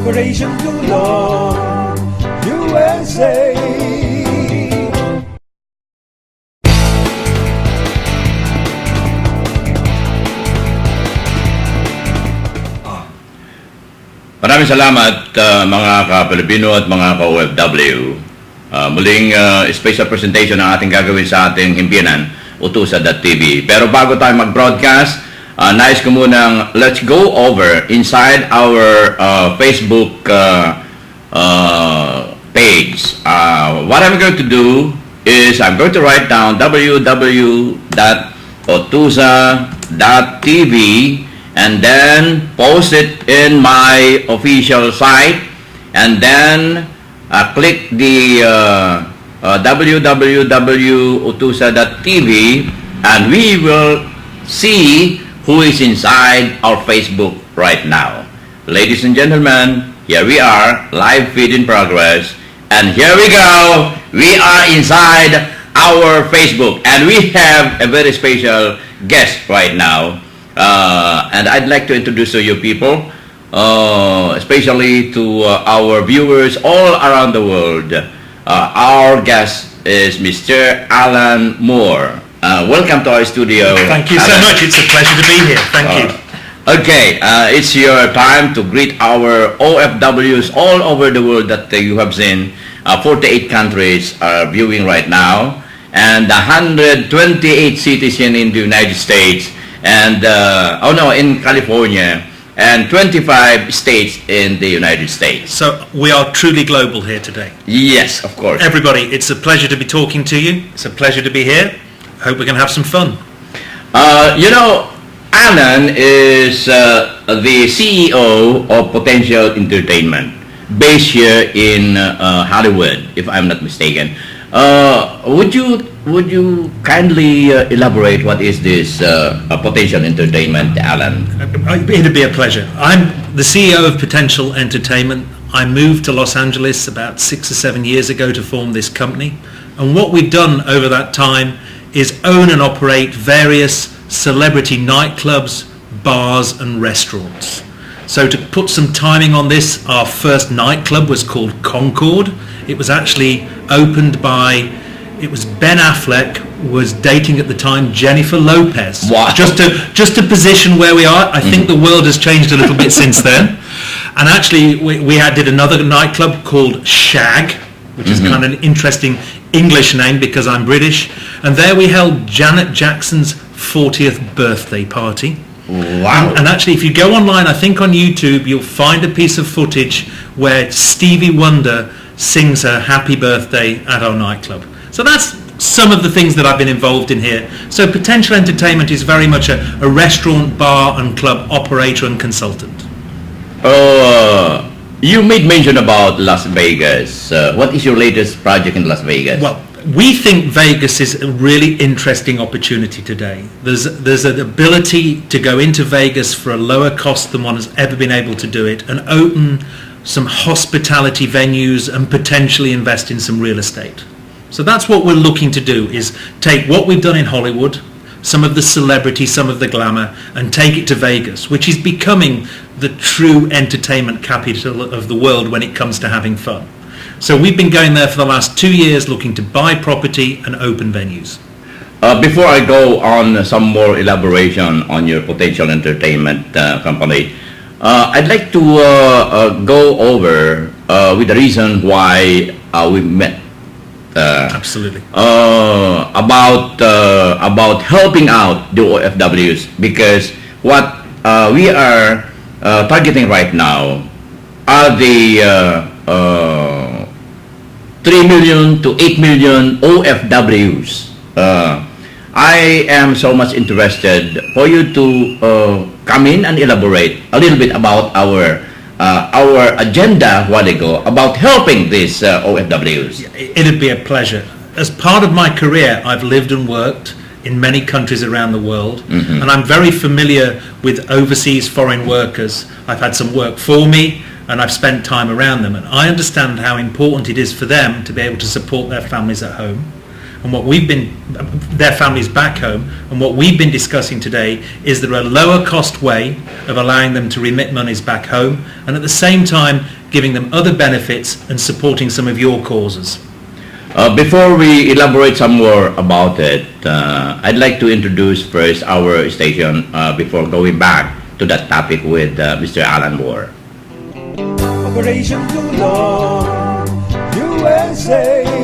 Operation Tulong USA. Maraming salamat mga ka-Pilipino at mga ka-OFW. Muling special presentation ang ating gagawin sa ating himpinan, Utusa.tv. Pero bago tayo mag-broadcast, nais ko munang let's go over inside our Facebook page. What I'm going to do is I'm going to write down www.otusa.tv and then post it in my official site, and then click the www.otusa.tv, and we will see who is inside our Facebook right now. Ladies and gentlemen, here we are, live feed in progress, and here we go. We are inside our Facebook, and we have a very special guest right now. And I'd like to introduce to you people, especially to our viewers all around the world. Our guest is Mr. Alan Moore. Welcome to our studio. Thank you so much. It's a pleasure to be here. Thank you. Okay, it's your time to greet our OFWs all over the world that you have seen. 48 countries are viewing right now, and 128 cities in the United States. And in California, and 25 states in the United States. So we are truly global here today. Yes, of course. Everybody, it's a pleasure to be talking to you. It's a pleasure to be here. Hope we can have some fun. Alan is the CEO of Potential Entertainment, based here in Hollywood, if I'm not mistaken. Would you kindly elaborate what is this Potential Entertainment, Alan? It'd be a pleasure. I'm the CEO of Potential Entertainment. I moved to Los Angeles about 6 or 7 years ago to form this company. And what we've done over that time is own and operate various celebrity nightclubs, bars and restaurants. So to put some timing on this, our first nightclub was called Concord. It was actually opened by... It was Ben Affleck was dating at the time Jennifer Lopez. Wow. Just to position where we are. I think the world has changed a little bit since then. And actually we did another nightclub called Shag, which is kind of an interesting English name because I'm British. And there we held Janet Jackson's 40th birthday party. Wow. And actually, if you go online, I think on YouTube, you'll find a piece of footage where Stevie Wonder sings her happy birthday at our nightclub. So that's some of the things that I've been involved in here. So Potential Entertainment is very much a restaurant, bar and club operator and consultant. You made mention about Las Vegas. What is your latest project in Las Vegas? Well, we think Vegas is a really interesting opportunity today. There's an ability to go into Vegas for a lower cost than one has ever been able to do it, and open some hospitality venues and potentially invest in some real estate. So that's what we're looking to do, is take what we've done in Hollywood, some of the celebrity, some of the glamour, and take it to Vegas, which is becoming the true entertainment capital of the world when it comes to having fun. So we've been going there for the last 2 years looking to buy property and open venues. Before I go on some more elaboration on your Potential Entertainment company, I'd like to go over with the reason why we met. Absolutely. About helping out the OFWs, because what we are targeting right now are the 3 million to 8 million OFWs. I am so much interested for you to come in and elaborate a little bit about our agenda a while ago about helping these OFWs. It'd be a pleasure. As part of my career, I've lived and worked in many countries around the world, and I'm very familiar with overseas foreign workers. I've had some work for me, and I've spent time around them, and I understand how important it is for them to be able to support their families at home. And their families back home, and what we've been discussing today is there a lower cost way of allowing them to remit monies back home, and at the same time giving them other benefits and supporting some of your causes. Before we elaborate some more about it, I'd like to introduce first our station before going back to that topic with Mr. Alan Moore. Operation Tulong USA.